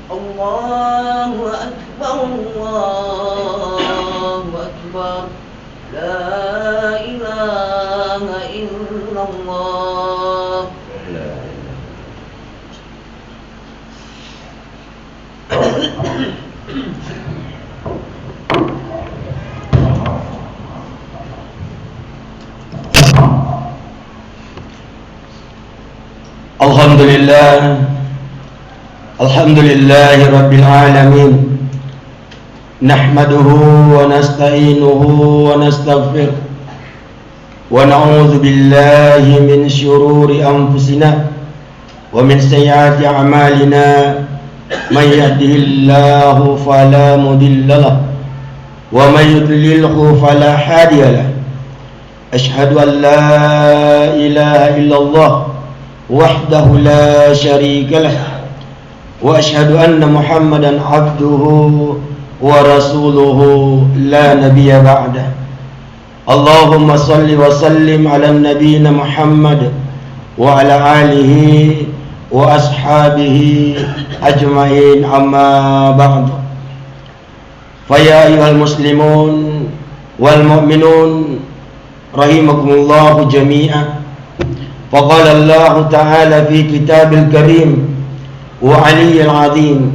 Allahu Akbar, Allahu Akbar, La ilaha illallah. Alhamdulillahi Rabbil Alamin. Nahmaduhu wa nasta'inuhu wa nastaghfir wa na'udzu billahi min syururi anfusina wa min sayyiati a'malina. Man yahdihillahu fala mudilla lahu wa man yudlilhu fala hadiya lahu. Asyhadu an la ilaha illallah wahdahu la syarika lah wa asyhadu anna Muhammadan abduhu wa rasuluhu la nabiyya ba'dah. Allahumma salli wa sallim ala nabiyyina Muhammad wa ala alihi wa ashabihi ajma'in, amma ba'du. Fa ya ayyuhal muslimun wal mu'minun rahimakumullahu jami'an. فقال الله تعالى في كتاب الكريم وعلي العظيم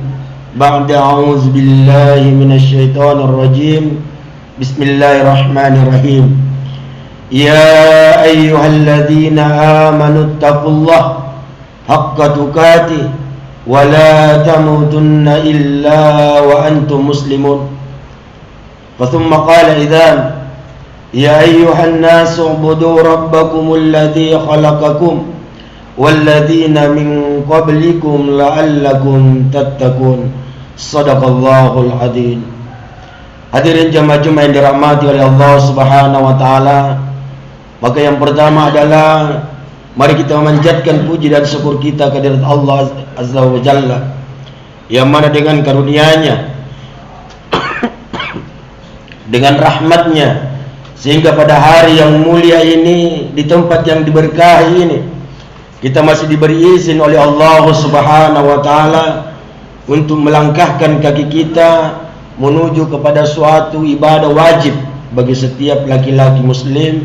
بعد أعوذ بالله من الشيطان الرجيم بسم الله الرحمن الرحيم يا أيها الذين آمنوا اتقوا الله حق تقاته ولا تموتن إلا وأنتم مسلمون. ثم قال إذا يا أيها الناس اعبدوا ربكم الذي خلقكم والذين من قبلكم لعلكم تتقون. Sadaqallahul adzim. Hadirin jemaah-jemaah yang dirahmati oleh Allah Subhanahu wa taala. Maka yang pertama adalah mari kita memanjatkan puji dan syukur kita kehadirat Allah Azza wa Jalla, yang mana dengan karunia-Nya dengan rahmat-Nya, sehingga pada hari yang mulia ini, di tempat yang diberkahi ini, kita masih diberi izin oleh Allah Subhanahu wa taala untuk melangkahkan kaki kita menuju kepada suatu ibadah wajib bagi setiap laki-laki muslim,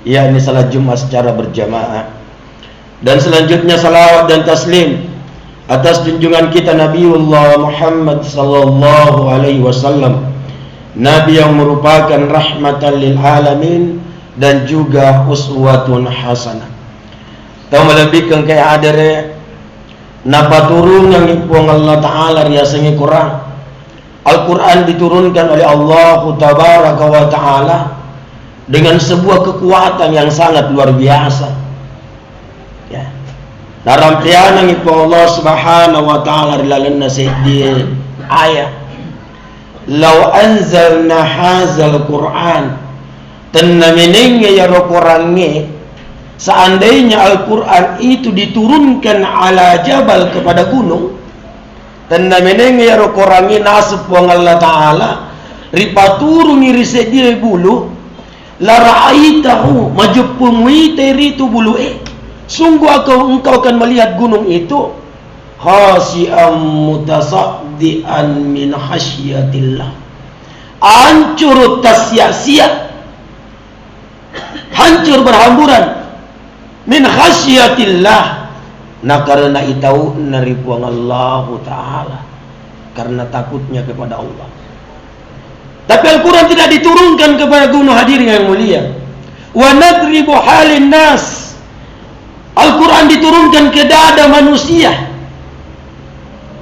yakni salat Jumat secara berjamaah. Dan selanjutnya salawat dan taslim atas junjungan kita Nabiullah Muhammad sallallahu alaihi wasallam, Nabi yang merupakan rahmatan lil alamin dan juga uswatun hasanah. Tahu melebihkan kayak adere napa turun yang ipuang Allah Ta'ala riasanya Quran. Al-Quran diturunkan oleh Allah Tabaraka wa Ta'ala dengan sebuah kekuatan yang sangat luar biasa, ya. Dalam pianang ipuang Allah Subhanahu wa Ta'ala rilalanna di ayat Lau anzalna hazal Quran, tenna menenge ya Qurannya, seandainya Al-Quran itu diturunkan ala jabal kepada gunung, tenna menenge ya Qurannya nasib wang Allah Ta'ala ripaturun irise dia bulu la ra'aitahu majupumui teritu bulu sungguh engkau akan melihat gunung itu khasi'am mutasaddian min khasyatillah, hancur tasya-sia, hancur berhamburan min khasyatillah, nah karena itau naripuang Allah Ta'ala, karena takutnya kepada Allah. Tapi Al-Quran tidak diturunkan kepada gunung, hadirin yang mulia. Wa nadribu halin nas, Al-Quran diturunkan ke dada manusia.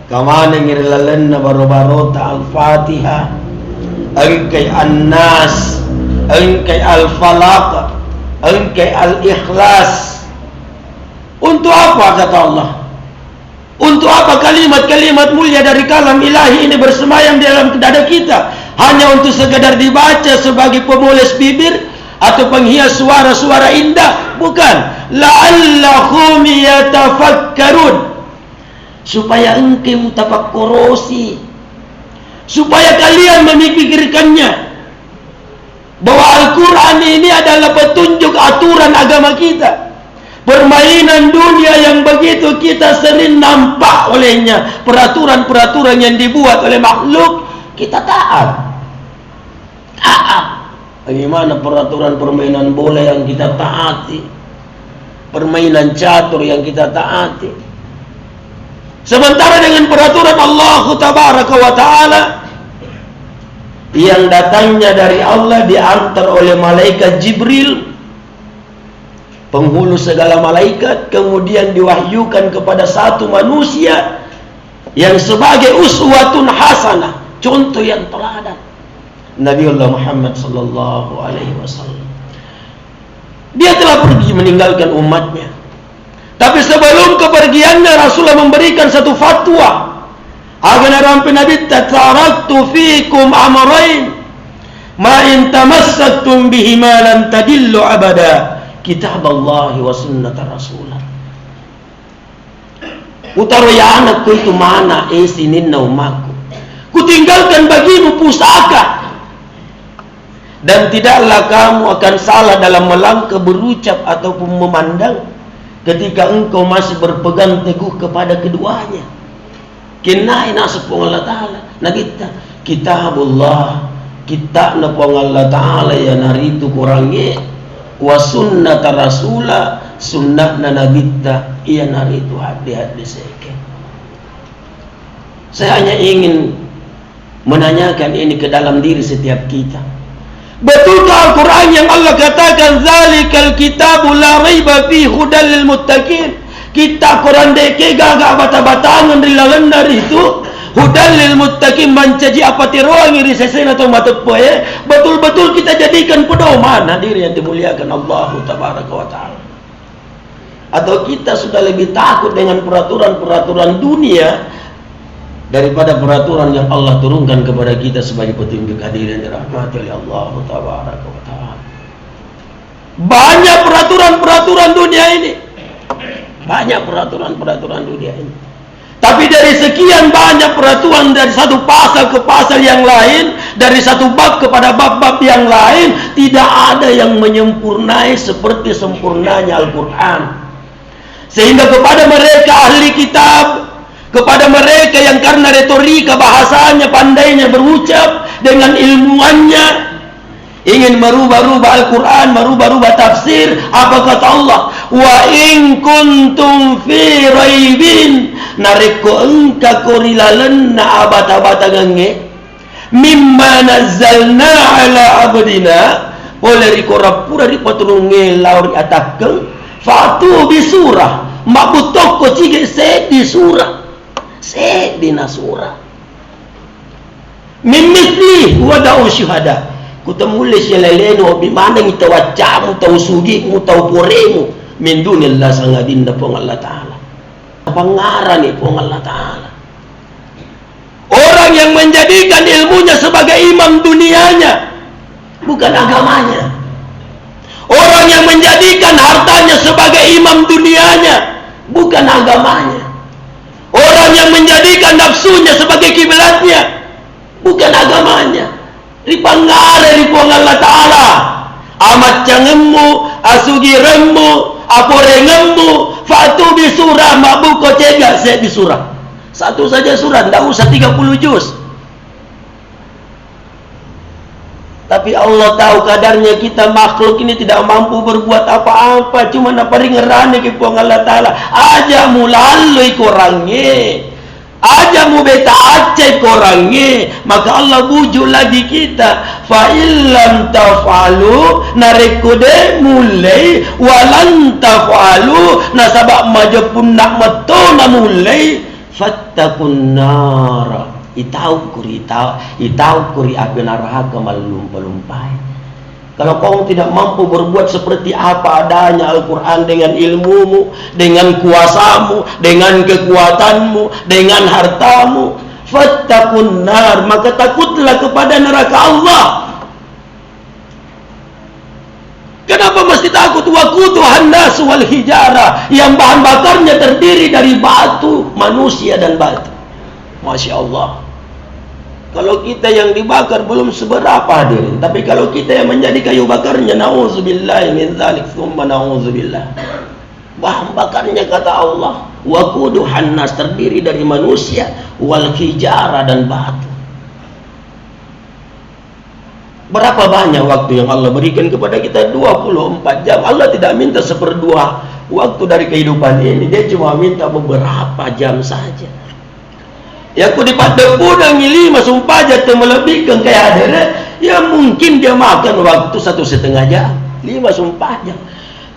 Kamana ngirilalanna baro-barota Al-Fatihah, engkai An-Nas, engkai Al-Falaq, engkai Al-Ikhlas. Untuk apa kata Allah? Untuk apa kalimat-kalimat mulia dari kalam ilahi ini bersemayam di dalam dada kita? Hanya untuk sekadar dibaca sebagai pemoles bibir atau penghias suara-suara indah? Bukan. La'allahum yatafakkarun, supaya engkau tafakkurosi, supaya kalian memikirkannya, bahwa Al-Quran ini adalah petunjuk aturan agama kita. Permainan dunia yang begitu kita sering nampak olehnya, peraturan-peraturan yang dibuat oleh makhluk, kita taat. Bagaimana peraturan permainan bola yang kita taati, permainan catur yang kita taati. Sementara dengan peraturan Allah Tabaraka wa Ta'ala yang datangnya dari Allah diantar oleh malaikat Jibril, penghulu segala malaikat, kemudian diwahyukan kepada satu manusia yang sebagai uswatun hasanah, contoh yang teladan, Nabiullah Muhammad sallallahu alaihi wasallam. Dia telah pergi meninggalkan umatnya, tapi sebelum kepergiannya Rasulullah memberikan satu fatwa. Agar rampai Nabi, taraktu fikum amrayn ma in tamassaktum bihima lan tadillu abada, kitab Allah wa sunnat Rasulullah. Utaro ya anakku itu mana esinin naumaku, kutinggalkan bagimu pusaka, dan tidaklah kamu akan salah dalam melangkah, berucap ataupun memandang ketika engkau masih berpegang teguh kepada keduanya. Kinai nasib Allah Ta'ala na kitabullah, kita na Allah Ta'ala ya naritu kurangi, wa sunnat Rasulullah, sunnat na nabita iya naritu hati-hati seke. Saya hanya ingin menanyakan ini ke dalam diri setiap kita. Betulkah Al-Quran yang Allah katakan zalikal kitabu la raiba fi hudal lil muttaqin? Kita Quran deke gagak bata-batangan di lalendar itu hudal lil muttaqin, mencaji apa tiroang iri sesen atau matut poe. Betul-betul kita jadikan pedoman hadir yang dimuliakan Allah Tabaraka wa Ta'ala. Atau kita sudah lebih takut dengan peraturan-peraturan dunia daripada peraturan yang Allah turunkan kepada kita sebagai petunjuk hadirin dirahmati oleh Allah Tabaraka wa Ta'ala. Banyak peraturan-peraturan dunia ini, banyak peraturan-peraturan dunia ini. Tapi dari sekian banyak peraturan, dari satu pasal ke pasal yang lain, dari satu bab kepada bab-bab yang lain, tidak ada yang menyempurnai seperti sempurnanya Al-Quran. Sehingga kepada mereka ahli kitab, kepada mereka yang karena retorika bahasanya, pandainya berucap, dengan ilmuannya ingin merubah-rubah Al-Quran, merubah-rubah tafsir, apa kata Allah? Wa in kuntum fi raibin, nareko engka korilalenna abata-bata gange mimma nazzalna ala abdina, boleh rikorapura ripatulunge lauri atakeng fatu bisurah mabutoko cige se di surah, se di nasura mimithli wada'u syuhada, kutemulis ya leleno bimana ngita wacamu tau sugimu tau poremu min dunillah sangadinda pong Allah Ta'ala. Pangaran ni pong Allah Ta'ala. Orang yang menjadikan ilmunya sebagai imam dunianya, bukan agamanya. Orang yang menjadikan hartanya sebagai imam dunianya, bukan agamanya. Orang yang menjadikan nafsunya sebagai kiblatnya, bukan agamanya. Ripangare ripong Allah Ta'ala, amat cangemu, asugiremu, aporengemu, fatu bisurah, mabuko cega se bisurah. Satu saja surah, tidak usah 30 juz. Tapi Allah tahu kadarnya kita makhluk ini tidak mampu berbuat apa-apa, cuma napari ngerane ke pong Allah Ta'ala. Aja mulalui korangnya, aja mu beta aceh korangnya, maka Allah bujuk lagi kita. Fa illam taf'alu, narekode mulai, walan taf'alu, nasabak majapun nak metona mulai, fattakun nara, itau kuri api neraka melumpai. Kalau kau tidak mampu berbuat seperti apa adanya Al-Quran dengan ilmumu, dengan kuasamu, dengan kekuatanmu, dengan hartamu, fattakun nar, maka takutlah kepada neraka Allah. Kenapa mesti takut? Waquduhan nas wal hijara, yang bahan bakarnya terdiri dari batu, manusia dan batu. Masya Allah. Kalau kita yang dibakar belum seberapa hadirin, tapi kalau kita yang menjadi kayu bakarnya, na'udzubillah min dzalik, tsumma na'udzubillah. Bahan bakarnya kata Allah, waquduhan nas, terdiri dari manusia, wal hijara, dan batu. Berapa banyak waktu yang Allah berikan kepada kita? 24 jam. Allah tidak minta seperdua waktu dari kehidupan ini. Dia cuma minta beberapa jam saja. Ya aku dipada pudang 5 sumpah jatuh melebihkan kayak ada. Ya mungkin dia makan waktu 1,5 jam, 5 sumpah jam.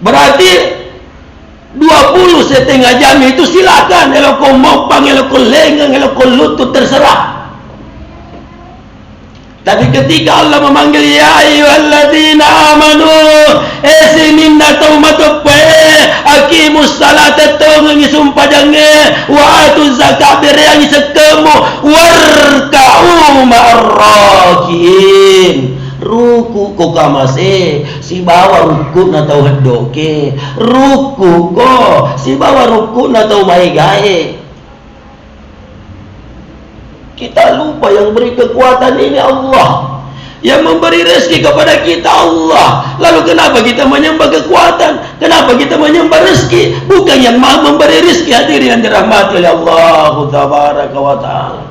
Berarti 20 setengah jam itu silakan. Kalau kau mopang, kalau kau lenggang, kalau kau lutut, terserah. Tapi ketika Allah memanggil, ya ayyuhalladzina amanu, esiminna taumatuppe, aqimus salata tongi sumpah jange, wa atuz zakat bereangi sekemu, warka'u ma'arrakiin. Ruku ko kamase, si bawa ruku na tau hadoke, ruku ko, si bawa ruku na tau maigaye. Kita lupa yang beri kekuatan ini Allah, yang memberi rezeki kepada kita Allah. Lalu kenapa kita menyembah kekuatan? Kenapa kita menyembah rezeki? Bukan yang maha memberi rezeki, hadirin yang dirahmati oleh Allah tabaraka wa ta'ala.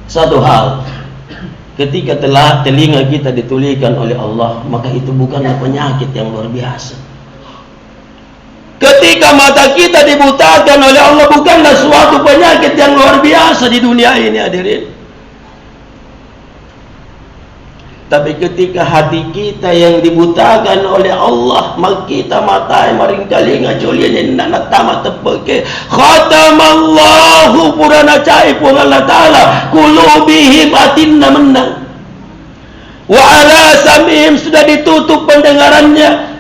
Satu hal, ketika telinga kita ditulikan oleh Allah, maka itu bukanlah penyakit yang luar biasa. Ketika mata kita dibutakan oleh Allah, bukanlah suatu penyakit yang luar biasa di dunia ini, hadirin. Tapi ketika hati kita yang dibutakan oleh Allah, maka kita mata maring kalinga jolian nak tamat tepeke. Khatamallahu purana cai pun Allah Ta'ala qulubihim, atinna menang. Wa ala samihim, sudah ditutup pendengarannya.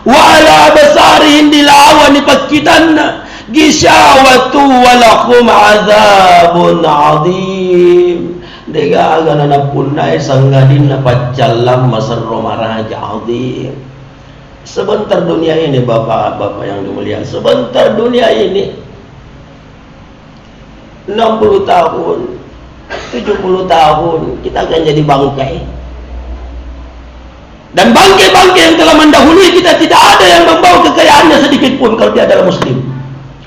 Wa ala basarihim, dilawan dipakitanna. Gishawatu walakum azabun azim. Dega agana punai sanggadin pacalam masarro maraja azim. Sebentar dunia ini, bapak-bapak yang dimuliakan, sebentar dunia ini. 60 tahun, 70 tahun kita akan jadi bangkai. Dan bangkai-bangkai yang telah mendahului kita tidak ada yang membawa kekayaannya sedikit pun kalau dia adalah muslim,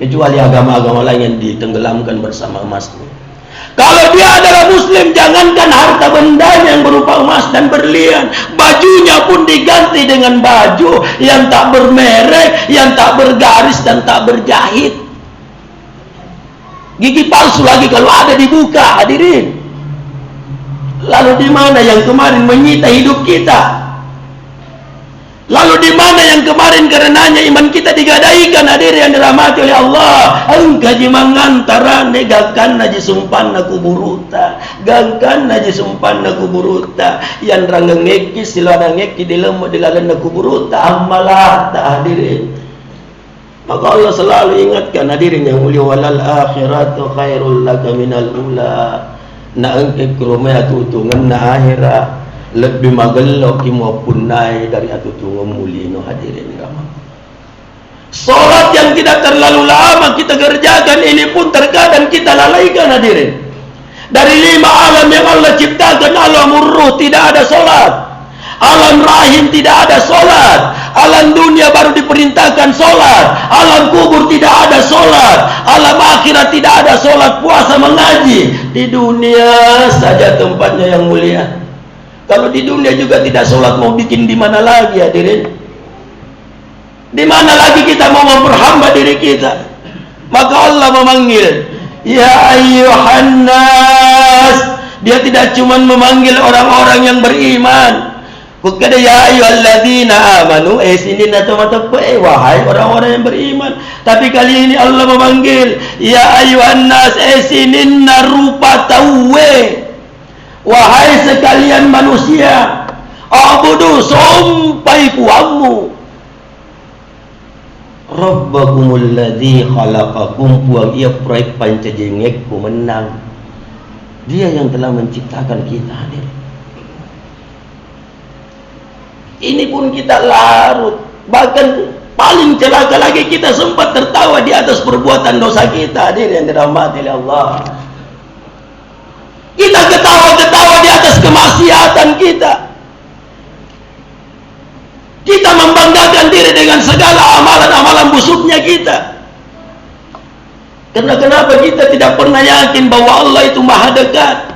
kecuali agama-agama lain yang ditenggelamkan bersama emasnya. Kalau dia adalah muslim, jangankan harta bendanya yang berupa emas dan berlian, bajunya pun diganti dengan baju yang tak bermerek, yang tak bergaris dan tak berjahit. Gigi palsu lagi kalau ada dibuka, hadirin. Lalu di mana yang kemarin menyita hidup kita? Lalu di mana yang kemarin karenanya iman kita digadaikan, hadirin yang dirahmati oleh Allah? Engkaji mangantara negakan naji sumpan naku buruta, gangkan naji sumpan naku buruta, yang ranggengeki silarangeki dilemu dilalan naku buruta amalah tak, hadirin. Maka Allah selalu ingatkan, hadirin yang mulia, walal akhiratu khairul laka minal ula. Na engke kromea tutungan na akhirat lebih magelok kimo punai dari atutungan mulino, hadirin ramah. Salat yang tidak terlalu lama kita kerjakan ini pun terkadang kita lalaikan, hadirin. Dari 5 alam yang Allah ciptakan, alam ruh tidak ada salat, alam rahim tidak ada salat, alam dunia baru diperintahkan salat, alam kubur tidak ada salat, alam akhirat tidak ada salat, puasa, mengaji. Di dunia saja tempatnya yang mulia. Kalau di dunia juga tidak sholat, mau bikin di mana lagi, hadirin? Di mana lagi kita mau memperhamba diri kita? Maka Allah memanggil, ya ayyuhan nas. Dia tidak cuma memanggil orang-orang yang beriman. Bukan ya ayyuhalladzina amanu, sini nata-mata wahai orang-orang yang beriman. Tapi kali ini Allah memanggil, ya ayyuhan nas, sini narupa tawe. Wahai sekalian manusia, abudu sampai puamu Rabbakumul ladzi khalaqakum, puang ia proyek pancajengekku menang. Dia yang telah menciptakan kita, hadir. Ini pun kita larut, bahkan paling celaka lagi kita sempat tertawa di atas perbuatan dosa kita, hadir yang dirahmati oleh Allah. Kita ketawa-ketawa di atas kemaksiatan kita. Kita membanggakan diri dengan segala amalan-amalan busuknya kita. Karena kenapa kita tidak pernah yakin bahwa Allah itu maha dekat?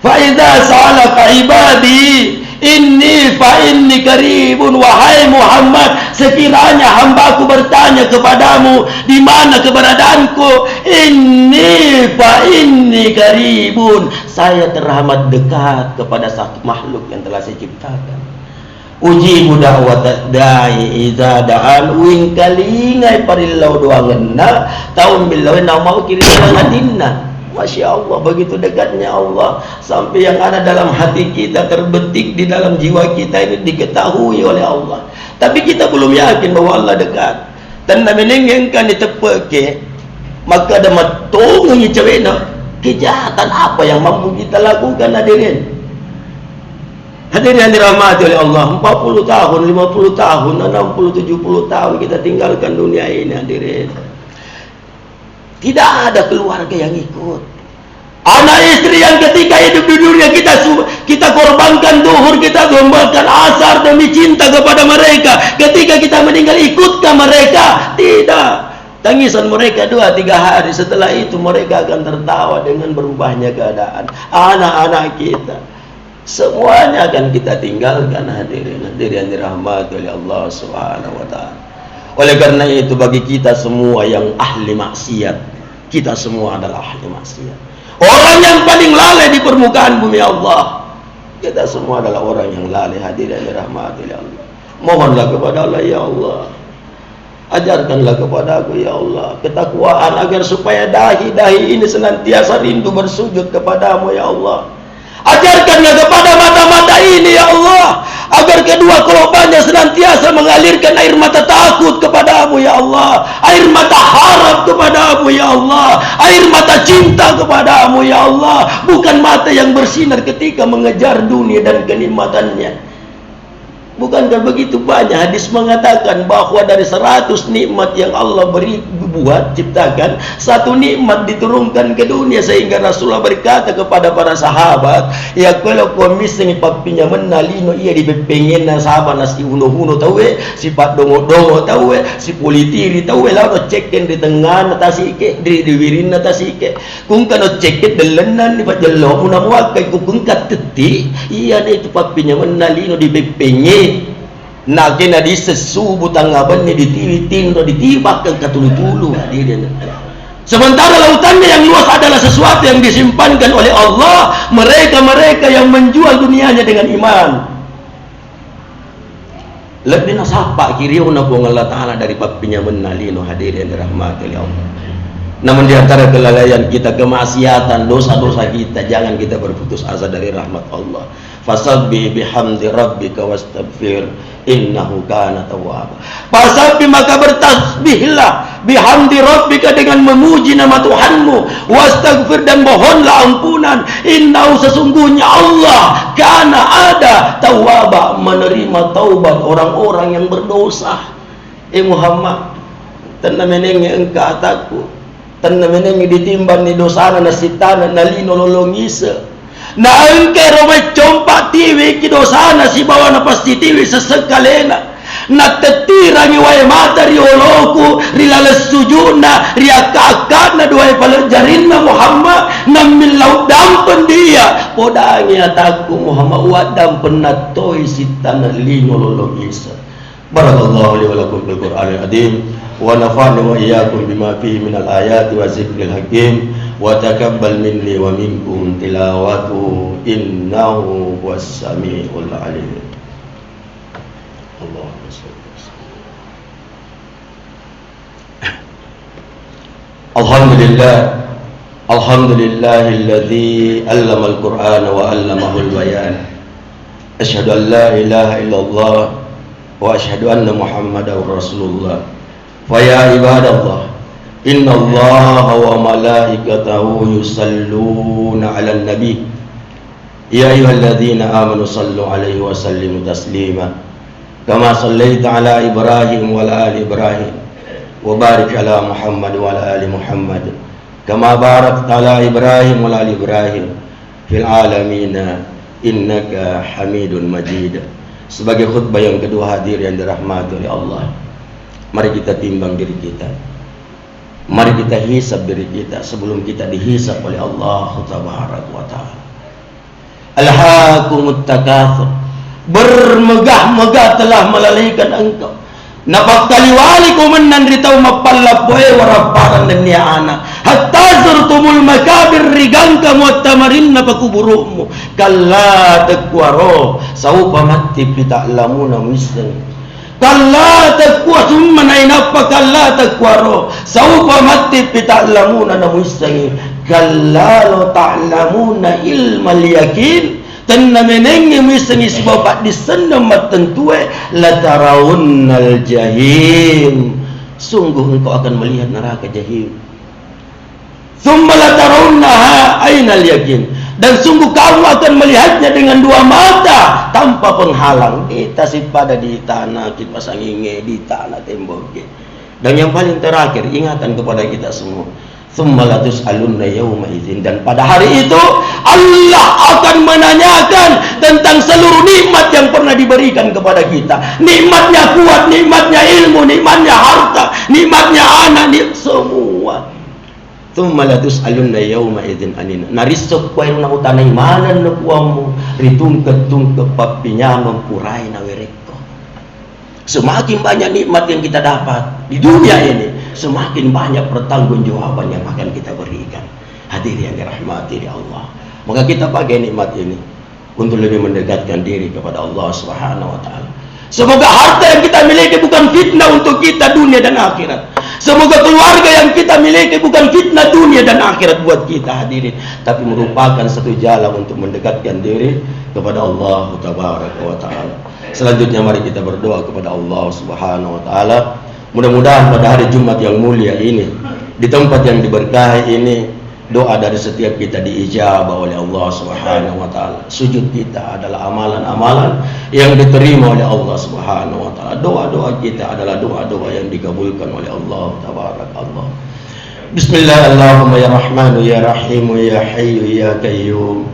Fa idza sa'alaka ibadi inni fa inni qaribun, wahai Muhammad, sekiranya hambaku bertanya kepadamu di mana keberadaanku, inni fa inni qaribun, saya teramat dekat kepada satu makhluk yang telah saya ciptakan. Ujibu da'wat da'i idza da'an, wing kalingai parillau doangenna taun billau na mau kiri ngatinna. Masya Allah, begitu dekatnya Allah, sampai yang ada dalam hati kita, terbetik di dalam jiwa kita ini diketahui oleh Allah. Tapi kita belum yakin bahwa Allah dekat. Dan menengengkan ditepeke, maka ada matungnya cewekna. Kejahatan apa yang mampu kita lakukan, hadirin? Hadirin yang dirahmati oleh Allah, 40 tahun, 50 tahun, 60, 70 tahun kita tinggalkan dunia ini, hadirin. Tidak ada keluarga yang ikut. Anak istri yang ketika hidup di dunia kita korbankan duhur, kita korbankan asar demi cinta kepada mereka. Ketika kita meninggal, ikutkah mereka? Tidak. Tangisan mereka 2-3 hari, setelah itu mereka akan tertawa dengan berubahnya keadaan. Anak-anak kita semuanya akan kita tinggalkan, hadirin yang dirahmati oleh Allah Subhanahu wa taala. Oleh karena itu, bagi kita semua yang ahli maksiat, kita semua adalah ahli maksiat. Orang yang paling lalai di permukaan bumi Allah, kita semua adalah orang yang lalai, hadirin yang dirahmati oleh Allah. Mohonlah kepada Allah, ya Allah, ajarkanlah kepada aku, ya Allah, ketakwaan agar supaya dahi-dahi ini senantiasa rindu bersujud kepadamu, ya Allah. Ajarkanlah kepada mata-mata ini, ya Allah, agar kedua kelopannya senantiasa mengalirkan air mata takut kepadamu, ya Allah, air mata harap kepadamu, ya Allah, air mata cinta kepadamu, ya Allah, bukan mata yang bersinar ketika mengejar dunia dan kenikmatannya. Bukankah begitu banyak hadis mengatakan bahwa dari 100 nikmat yang Allah beri buat ciptakan, satu nikmat diturunkan ke dunia, sehingga Rasulullah berkata kepada para sahabat, ya kalau kau miseng papinya menalino ia dipengen na sahabat nasi uno-uno tahu sifat dongo-dongo tahu si politiri tahu lalu cekken di tengah natasike di wirin natasike kung kano ceket delenan di pajelo una wakai kung kateti iya itu papinya menalino dipengen nak kena disesubu tanggapan ni ditiwi-tiwi atau ditibak ke katulu-tulu, hadirin. Sementara lautannya yang luas adalah sesuatu yang disimpankan oleh Allah mereka-mereka yang menjual dunianya dengan iman. Lebih nasapa kiriuna pun Allah Ta'ala dari papinya menalino, hadirin dirahmati oleh Allah. Namun di antara kelalaian kita, kemaksiatan, dosa-dosa kita, jangan kita berputus asa dari rahmat Allah. Fasabbih bihamdi rabbika wastaghfir innahu kana tawwaba. Fasabbih, maka bertasbihlah, bihamdi rabbika, dengan memuji nama Tuhanmu, wastaghfir, dan mohonlah ampunan, innahu, sesungguhnya Allah, kana, ada, tawwaba, menerima taubat orang-orang yang berdosa. Muhammad, tanna menenge engka ataku, tanna menenge ditimban ni dosana na sitana na linololongisa. Na engkay romay compa tiwi kidosana si bawa na pasti tiwi sa sekalena. Natetira ni way mata rioloku rilalas sujuna riakaka na duay palajarin na Muhammad namilaw dampen dia podangi ataku Muhammad wadam penatoy si tanah linololongisa. Barakallahu li wa lakum bil Qur'anil azim wa nafa'ani wa iyyakum bima fihi minal ayati wa zikril hakim wa taqabbal minni wa minkum tilawatu innahu was samiul alim. Allahumma shalli. Alhamdulillahilladzi 'allama al-Qur'ana wa 'allamahul bayan. Asyhadu an la ilaha illallah wa asyhadu anna Muhammadar Rasulullah. Fa ya ibadallah, inna Allaha wa malaikatahu yusalluna 'alan nabi. Ya ayyuhalladzina amanu sallu 'alaihi wa sallimu taslima. Kama sallaita 'ala Ibrahim wa 'ala ali Ibrahim wa barik 'ala Muhammad wa 'ala ali Muhammad. Kama barakta 'ala Ibrahim wa 'ala ali Ibrahim fil 'alamin innaka Hamidun Majid. Sebagai khutbah yang kedua hadir yang dirahmati oleh Allah, mari kita timbang diri kita. Mari kita hisab diri kita sebelum kita dihisab oleh Allah Tabaraka wa Ta'ala. Alhaakumut takatsur, bermegah-megah telah melalaikan engkau. Napaktali wali kumenan ritaw mapalapoy waraparan dan niana hatta zurtumul makabir rigang kamu at tamarin na pakuburumu kalla takwaro saupa mati pita'lamuna misdan kalla takwa summa nainapa kalla takwaro saupa mati pita'lamuna na misdan kalla lo ta'lamuna ilmal yakin tanna menengi misangi sebab di sana matentue la tarawunnal jahim, sungguh engkau akan melihat neraka jahim. Tsumma la tarawunnaha ainal yakin, dan sungguh kamu akan melihatnya dengan dua mata tanpa penghalang. Kita pada di tanah kipas angin di tanah tembok. Dan yang paling terakhir ingatan kepada kita semua. Tsumma la tus'alunna yawma idzin, dan pada hari itu Allah akan menanyakan tentang seluruh nikmat yang pernah diberikan kepada kita. Nikmatnya kuat, nikmatnya ilmu, nikmatnya harta, nikmatnya anak, semua. Tsumma la tus'alunna yawma idzin anin. Narisok ko na utanay manan na kuwamu ritungket-tungket papinyamang puray na werekko. Semakin banyak nikmat yang kita dapat di dunia ini, semakin banyak pertanggungjawaban yang akan kita berikan. Hadirin yang dirahmati oleh Allah. Maka kita pakai nikmat ini untuk lebih mendekatkan diri kepada Allah Subhanahu wa Ta'ala. Semoga harta yang kita miliki bukan fitnah untuk kita dunia dan akhirat. Semoga keluarga yang kita miliki bukan fitnah dunia dan akhirat buat kita, hadirin, tapi merupakan satu jalan untuk mendekatkan diri kepada Allah Tabaraka wa Ta'ala. Selanjutnya mari kita berdoa kepada Allah Subhanahu wa Ta'ala. Mudah-mudahan pada hari Jumat yang mulia ini, di tempat yang diberkahi ini, doa dari setiap kita diijabah oleh Allah Subhanahu wa Ta'ala. Sujud kita adalah amalan-amalan yang diterima oleh Allah Subhanahu wa Ta'ala. Doa-doa kita adalah doa-doa yang dikabulkan oleh Allah Tabaraka Allah. Bismillah, Allahumma ya Rahmanu ya Rahimu ya Hayyu ya Qayyum.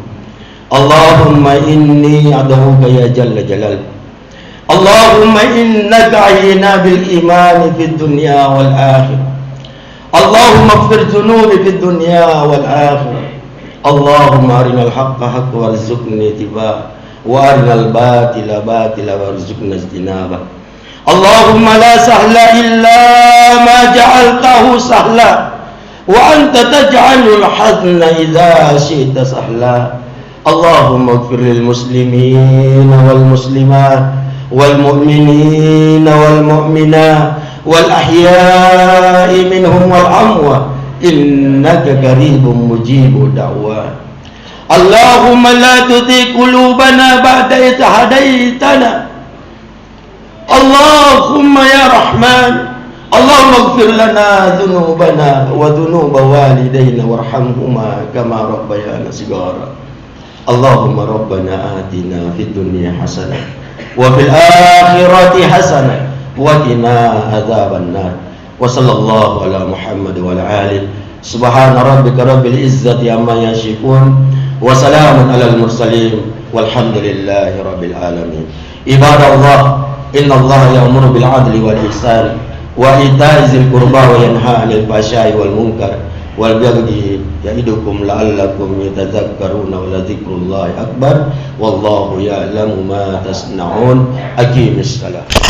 Allahumma inni ad'uka ya Jalla Jalal. Allahumma innaka ahyina bil iman fid dunya wal akhirah. Allahumma ighfir dhunubi fid dunya wal akhirah. Allahumma arinal haqqa haqqan warzuqna ittiba'ah wa arinal batila batila warzuqna ijtinabah. Allahumma la sahla illa ma ja'altahu sahla wa anta taj'alul hazna idza syi'ta sahla. Allahumma ighfir lil muslimin wal muslimat wal mu'minin wal mu'minat wal ahya'i minhum wal amwat innaka qaribun mujibud da'wat. Allahumma la tuzigh qulubana ba'da idh hadaitana. Allahumma ya Rahman, Allahumma ighfir lana dhunubana wa dhunuba walidayna warhamhuma kama rabbayana shighara. Allahumma rabbana atina fid dunya hasanah wa fil akhirati hasanah wa qina adzabannar. Wa sallallahu ala Muhammad wa ala alihi. Subhana rabbika rabbil izzati amma yasifun wa salamun alal mursalin walhamdulillahi rabbil alamin. Ibadallah, innallaha ya'muru bil 'adli wal ihsan wa ita'i dzil qurba wa yanha 'anil fahsya'i wal munkar wal baghi ya'idukum la'allakum yatadhakkaruna wa ladzikrullahi akbar wallahu ya'lamu ma tasna'un. Aqimis shalah.